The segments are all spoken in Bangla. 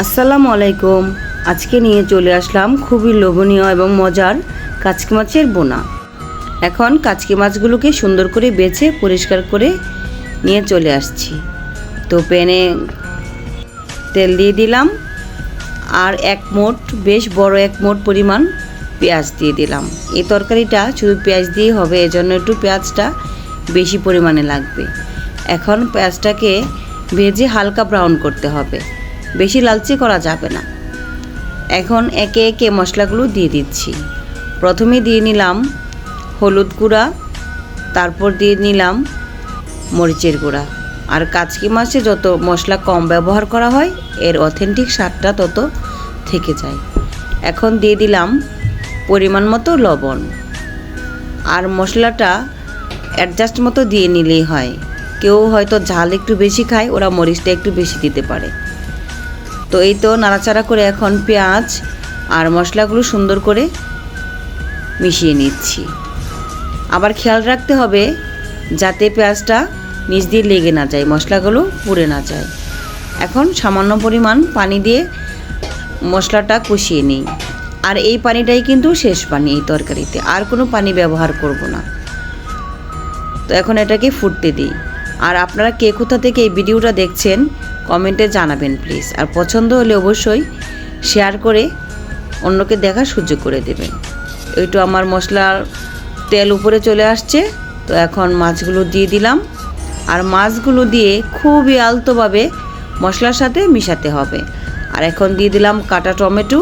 আসসালামু আলাইকুম। আজকে নিয়ে চলে আসলাম খুবই লোভনীয় এবং মজার কাচকি মাছের বোনা। এখন কাচকি মাছগুলোকে সুন্দর করে বেছে পরিষ্কার করে নিয়ে চলে আসছি। তো প্যানে তেল দিয়ে দিলাম আর বেশ বড় এক মোট পরিমাণ পেঁয়াজ দিয়ে দিলাম। এই তরকারিটা শুধু পেঁয়াজ দিয়ে হবে, এজন্য একটু পেঁয়াজটা বেশি পরিমাণে লাগবে। এখন পেঁয়াজটাকে ভেজে হালকা ব্রাউন করতে হবে, বেশি লালচে করা যাবে না। এখন একে একে মশলাগুলো দিয়ে দিচ্ছি। প্রথমে দিয়ে নিলাম হলুদ গুঁড়া, তারপর দিয়ে নিলাম মরিচের গুঁড়া। আর কাচকি মাছে যত মশলা কম ব্যবহার করা হয় এর অথেন্টিক স্বাদটা তত থেকে যায়। এখন দিয়ে দিলাম পরিমাণ মতো লবণ। আর মশলাটা অ্যাডজাস্ট মতো দিয়ে নিলেই হয়। কেউ হয়তো ঝাল একটু বেশি খায়, ওরা মরিচটা একটু বেশি দিতে পারে। তো এই তো নাড়াচাড়া করে এখন পেঁয়াজ আর মশলাগুলো সুন্দর করে মিশিয়ে নিচ্ছি। আবার খেয়াল রাখতে হবে যাতে পেঁয়াজটা নিচ দিয়ে লেগে না যায়, মশলাগুলো পুড়ে না যায়। এখন সামান্য পরিমাণ পানি দিয়ে মশলাটা কষিয়ে নিই। আর এই পানিটাই কিন্তু শেষ পানি এই তরকারিতে, আর কোনো পানি ব্যবহার করব না। তো এখন এটাকে ফুটতে দিই। আর আপনারা কে কোথা থেকে এই ভিডিওটা দেখছেন কমেন্টে জানাবেন প্লিজ। আর পছন্দ হলে অবশ্যই শেয়ার করে অন্যকে দেখার সুযোগ করে দেবেন। একটু আমার মশলার তেল উপরে চলে আসছে, তো এখন মাছগুলো দিয়ে দিলাম। আর মাছগুলো দিয়ে খুবই আলতোভাবে মশলার সাথে মিশাতে হবে। আর এখন দিয়ে দিলাম কাটা টমেটো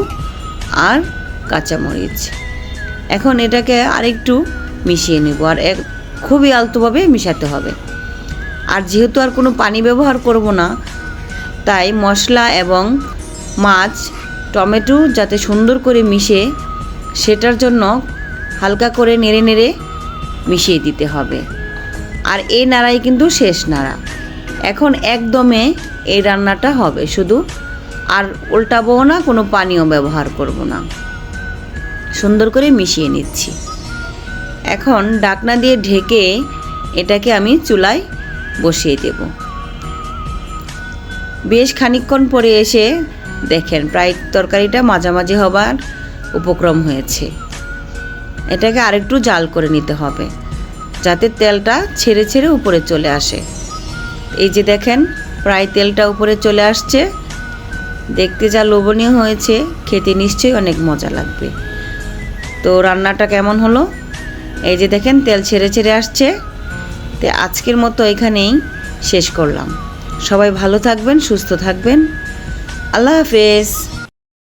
আর কাঁচামরিচ। এখন এটাকে আরেকটু মিশিয়ে নেব, আর খুবই আলতোভাবে মিশাতে হবে। আর যেহেতু আর কোনো পানি ব্যবহার করব না, তাই মশলা এবং মাছ টমেটো যাতে সুন্দর করে মিশে, সেটার জন্য হালকা করে নেড়ে নেড়ে মিশিয়ে দিতে হবে। আর এই নাড়াই কিন্তু শেষ নাড়া। এখন একদমে এই রান্নাটা হবে শুধু, আর উল্টাবো না, কোনো পানিও ব্যবহার করব না। সুন্দর করে মিশিয়ে নিচ্ছি। এখন ঢাকনা দিয়ে ঢেকে এটাকে আমি চুলায় বসিয়ে দেব। বেশ খানিকক্ষণ পরে এসে দেখেন প্রায় তরকারিটা মাঝামাঝি হবার উপক্রম হয়েছে। এটাকে আরেকটু জাল করে নিতে হবে যাতে তেলটা ছেড়ে ছেড়ে উপরে চলে আসে। এই যে দেখেন প্রায় তেলটা উপরে চলে আসছে। দেখতে যা লোভনীয় হয়েছে, খেতে নিশ্চয়ই অনেক মজা লাগবে। তো রান্নাটা কেমন হলো এই যে দেখেন তেল ছেড়ে ছেড়ে আসছে। তো আজকের মতো এখানেই শেষ করলাম। সবাই ভালো থাকবেন, সুস্থ থাকবেন। আল্লাহ হাফেজ।